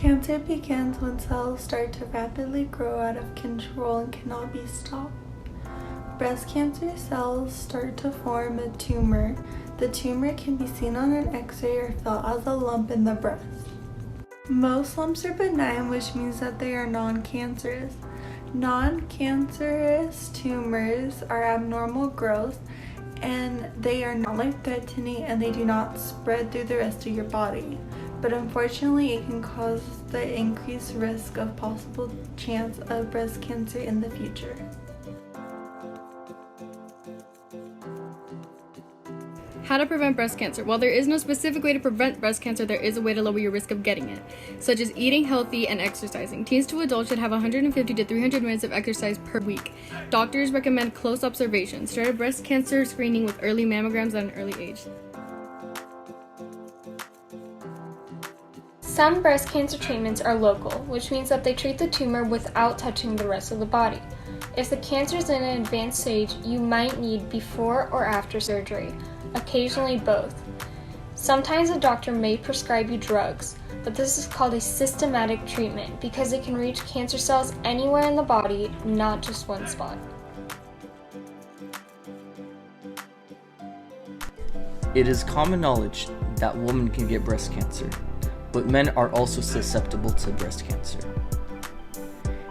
Cancer begins when cells start to rapidly grow out of control and cannot be stopped. Breast cancer cells start to form a tumor. The tumor can be seen on an X-ray or felt as a lump in the breast. Most lumps are benign, which means that they are non-cancerous. Non-cancerous tumors are abnormal growth, and they are not life-threatening, and they do not spread through the rest of your body. But unfortunately, it can cause the increased risk of possible chance of breast cancer in the future. How to prevent breast cancer? While there is no specific way to prevent breast cancer, there is a way to lower your risk of getting it, such as eating healthy and exercising. Teens to adults should have 150 to 300 minutes of exercise per week. Doctors recommend close observation. Start a breast cancer screening with early mammograms at an early age. Some breast cancer treatments are local, which means that they treat the tumor without touching the rest of the body. If the cancer is in an advanced stage, you might need before or after surgery. Occasionally both. Sometimes a doctor may prescribe you drugs, but this is called a systematic treatment because it can reach cancer cells anywhere in the body, not just one spot. It is common knowledge that women can get breast cancer, but men are also susceptible to breast cancer.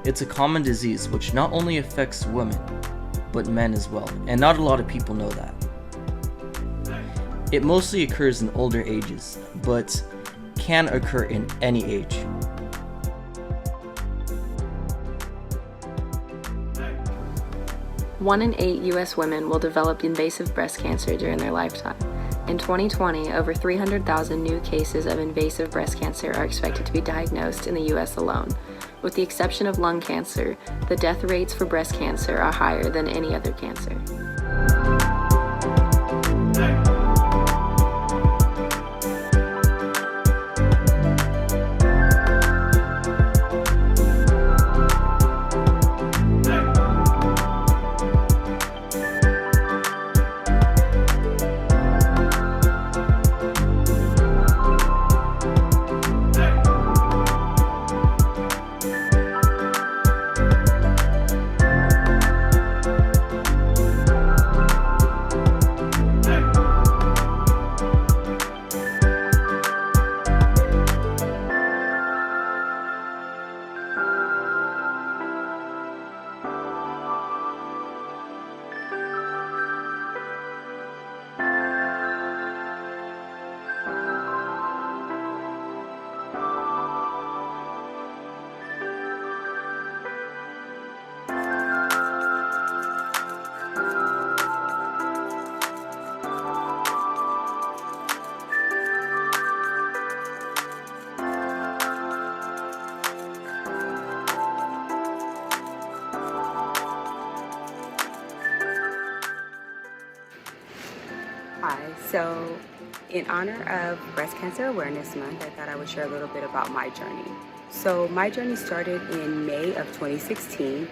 It's a common disease which not only affects women, but men as well, and not a lot of people know that. It mostly occurs in older ages, but can occur in any age. One in 8 U.S. women will develop invasive breast cancer during their lifetime. In 2020, over 300,000 new cases of invasive breast cancer are expected to be diagnosed in the U.S. alone. With the exception of lung cancer, the death rates for breast cancer are higher than any other cancer. Hi, so in honor of Breast Cancer Awareness Month, I thought I would share a little bit about my journey. So my journey started in May of 2016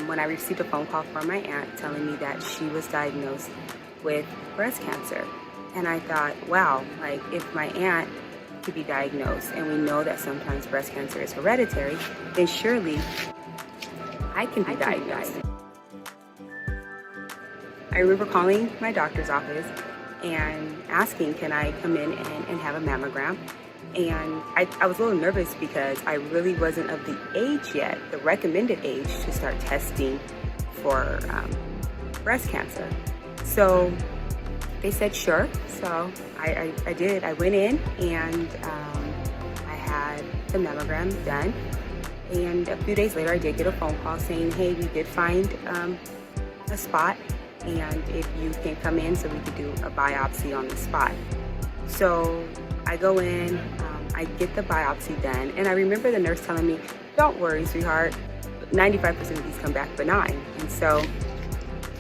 when I received a phone call from my aunt telling me that she was diagnosed with breast cancer. And I thought, wow, like if my aunt could be diagnosed and we know that sometimes breast cancer is hereditary, then surely I can be diagnosed. I remember calling my doctor's office and asking, can I come in and have a mammogram? And I was a little nervous because I really wasn't of the age yet, the recommended age to start testing for breast cancer. So they said sure, so I did. I went in and I had the mammogram done. And a few days later I did get a phone call saying, hey, we did find a spot, and if you can come in so we can do a biopsy on the spot. So I go in, I get the biopsy done, and I remember the nurse telling me, don't worry, sweetheart, 95% of these come back benign. And so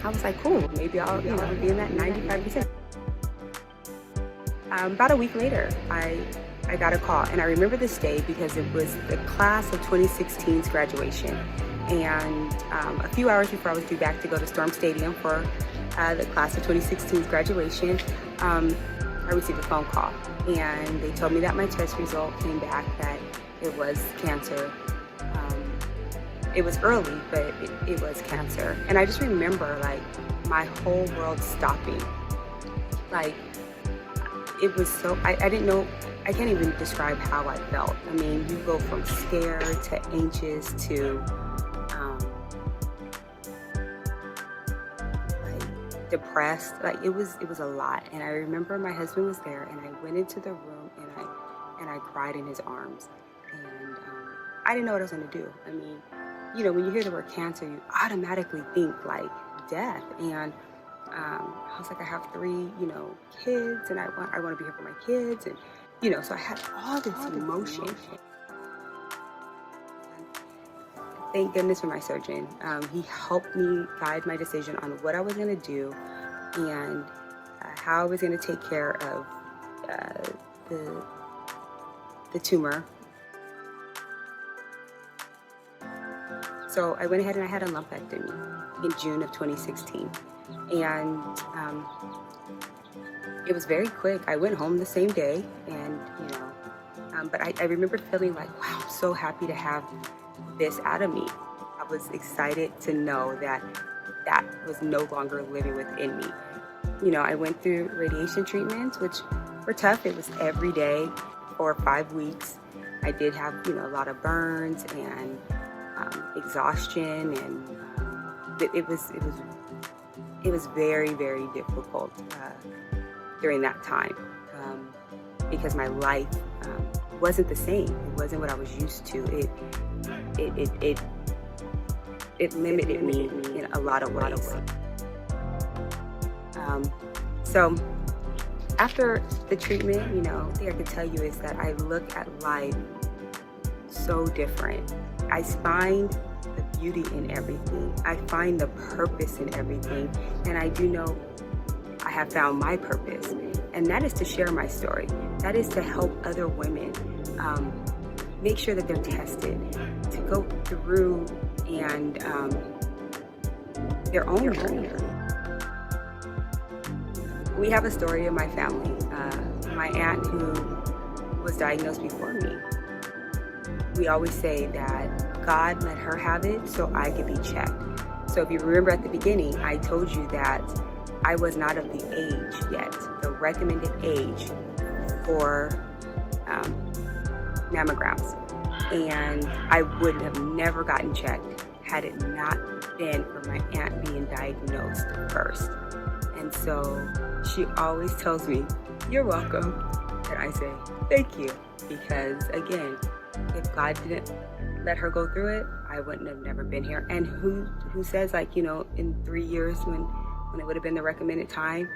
I was like, cool, maybe I'll be in that 95%. About a week later, I got a call, and I remember this day because it was the class of 2016's graduation. And a few hours before I was due back to go to Storm Stadium for the class of 2016's graduation, I received a phone call, and they told me that my test result came back that it was cancer. It was early, but it was cancer. And I just remember like my whole world stopping. Like it was so, I didn't know, I can't even describe how I felt. I mean, you go from scared to anxious to like depressed. Like it was a lot. And I remember my husband was there, and I went into the room and I cried in his arms. And I didn't know what I was gonna do. I mean, you know, when you hear the word cancer, you automatically think like death. And I was like, I have 3, you know, kids, and I want to be here for my kids, and you know, so I had all this emotion. Thank goodness for my surgeon. He helped me guide my decision on what I was going to do and how I was going to take care of the tumor. So I went ahead and I had a lumpectomy in June of 2016. And it was very quick. I went home the same day, and you know, but I remember feeling like, wow, I'm so happy to have this out of me. I was excited to know that that was no longer living within me. You know, I went through radiation treatments, which were tough. It was every day for 5 weeks. I did have, you know, a lot of burns and exhaustion, and it was very, very difficult during that time because my life wasn't the same. It wasn't what I was used to. It limited me in a lot of ways. So after the treatment, you know, the thing I can tell you is that I look at life so different. I find the beauty in everything. I find the purpose in everything. And I do know I have found my purpose. And that is to share my story. That is to help other women make sure that they're tested, to go through and their own journey. We have a story in my family. My aunt who was diagnosed before me, we always say that God let her have it so I could be checked. So if you remember at the beginning, I told you that I was not of the age yet, the recommended age for mammograms. And I would have never gotten checked had it not been for my aunt being diagnosed first. And so she always tells me, "You're welcome." And I say, "Thank you." Because again, if God didn't let her go through it, I wouldn't have never been here. And who says, like, you know, in 3 years when it would have been the recommended time,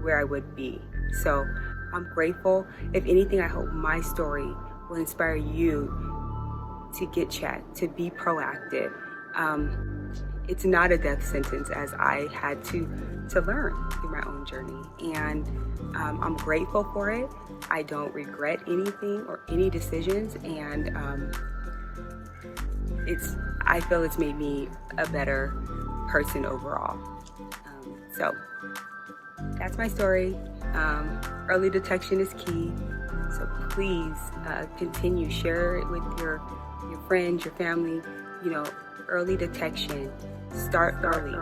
where I would be. So I'm grateful. If anything, I hope my story will inspire you to get checked, to be proactive. It's not a death sentence, as I had to learn through my own journey. And I'm grateful for it. I don't regret anything or any decisions. And I feel it's made me a better person overall. So that's my story. Early detection is key. So please continue, share it with your friends, your family. You know, early detection, start early.